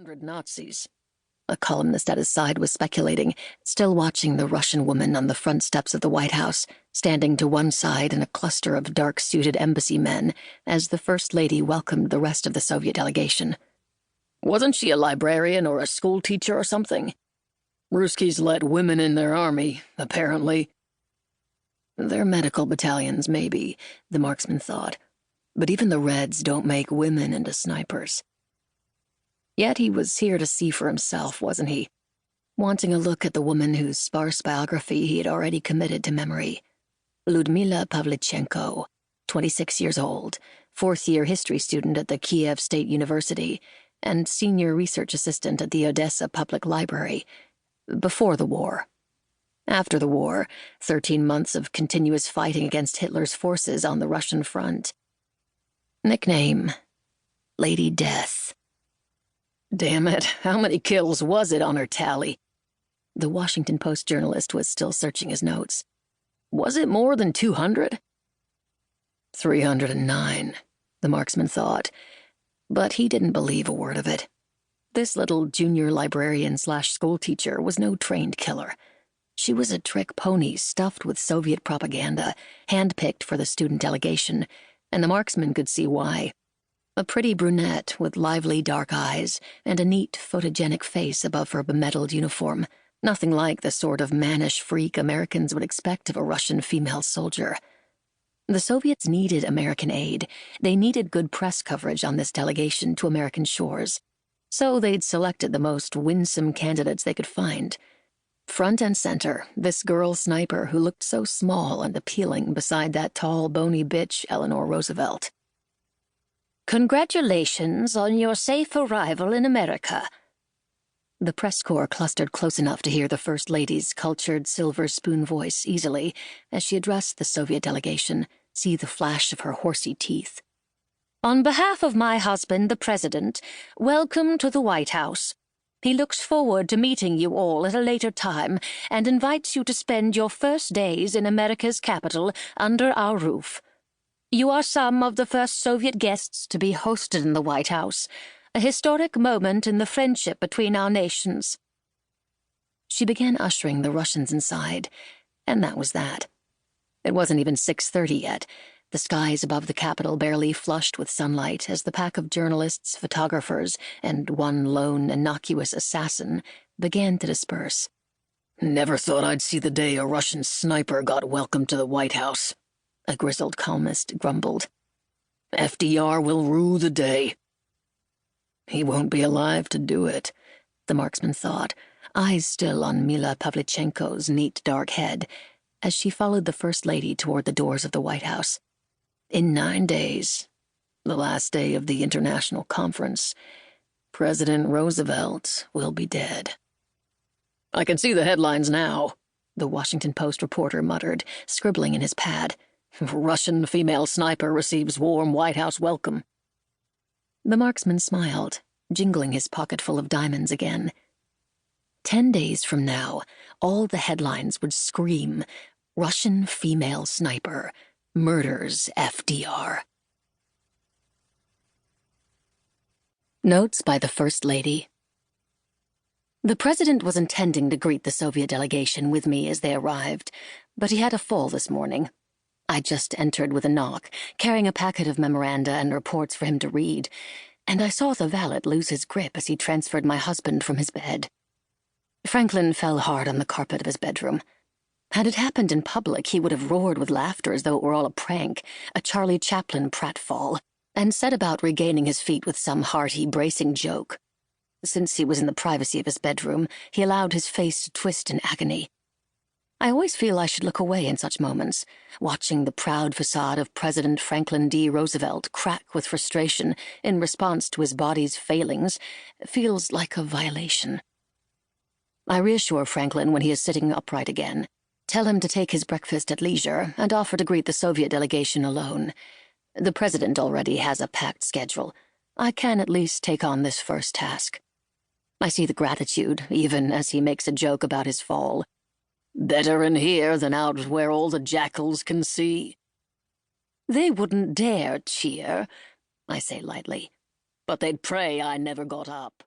200 Nazis. A columnist at his side was speculating, still watching the Russian woman on the front steps of the White House, standing to one side in a cluster of dark-suited embassy men as the First Lady welcomed the rest of the Soviet delegation. Wasn't she a librarian or a school teacher or something? Ruskies let women in their army, apparently. Their medical battalions, maybe, the marksman thought, but even the Reds don't make women into snipers. Yet he was here to see for himself, wasn't he? Wanting a look at the woman whose sparse biography he had already committed to memory. Mila Pavlichenkos, 26 years old, fourth-year history student at the Kiev State University, and senior research assistant at the Odessa Public Library, before the war. After the war, 13 months of continuous fighting against Hitler's forces on the Russian front. Nickname, Lady Death. Damn it, how many kills was it on her tally? The Washington Post journalist was still searching his notes. Was it more than 200? 309, the marksman thought, but he didn't believe a word of it. This little junior librarian/school teacher was no trained killer. She was a trick pony stuffed with Soviet propaganda, handpicked for the student delegation, and the marksman could see why. A pretty brunette with lively dark eyes and a neat, photogenic face above her bemedaled uniform, nothing like the sort of mannish freak Americans would expect of a Russian female soldier. The Soviets needed American aid. They needed good press coverage on this delegation to American shores. So they'd selected the most winsome candidates they could find. Front and center, this girl sniper who looked so small and appealing beside that tall, bony bitch, Eleanor Roosevelt. Congratulations on your safe arrival in America. The press corps clustered close enough to hear the First Lady's cultured silver spoon voice easily as she addressed the Soviet delegation, see the flash of her horsey teeth. On behalf of my husband, the President, welcome to the White House. He looks forward to meeting you all at a later time and invites you to spend your first days in America's capital under our roof. You are some of the first Soviet guests to be hosted in the White House, a historic moment in the friendship between our nations. She began ushering the Russians inside, and that was that. It wasn't even 6:30 yet, the skies above the Capitol barely flushed with sunlight as the pack of journalists, photographers, and one lone, innocuous assassin began to disperse. Never thought I'd see the day a Russian sniper got welcomed to the White House, a grizzled columnist grumbled. FDR will rue the day. He won't be alive to do it, the marksman thought, eyes still on Mila Pavlichenkos' neat dark head, as she followed the First Lady toward the doors of the White House. In 9 days, the last day of the international conference, President Roosevelt will be dead. I can see the headlines now, the Washington Post reporter muttered, scribbling in his pad. Russian female sniper receives warm White House welcome. The marksman smiled, jingling his pocket full of diamonds again. 10 days from now, all the headlines would scream, Russian female sniper murders FDR. Notes by the First Lady. The President was intending to greet the Soviet delegation with me as they arrived, but he had a fall this morning. I just entered with a knock, carrying a packet of memoranda and reports for him to read, and I saw the valet lose his grip as he transferred my husband from his bed. Franklin fell hard on the carpet of his bedroom. Had it happened in public, he would have roared with laughter as though it were all a prank, a Charlie Chaplin pratfall, and set about regaining his feet with some hearty, bracing joke. Since he was in the privacy of his bedroom, he allowed his face to twist in agony. I always feel I should look away in such moments, watching the proud facade of President Franklin D. Roosevelt crack with frustration in response to his body's failings feels like a violation. I reassure Franklin when he is sitting upright again, tell him to take his breakfast at leisure, and offer to greet the Soviet delegation alone. The President already has a packed schedule. I can at least take on this first task. I see the gratitude, even as he makes a joke about his fall. Better in here than out where all the jackals can see. They wouldn't dare cheer, I say lightly, but they'd pray I never got up.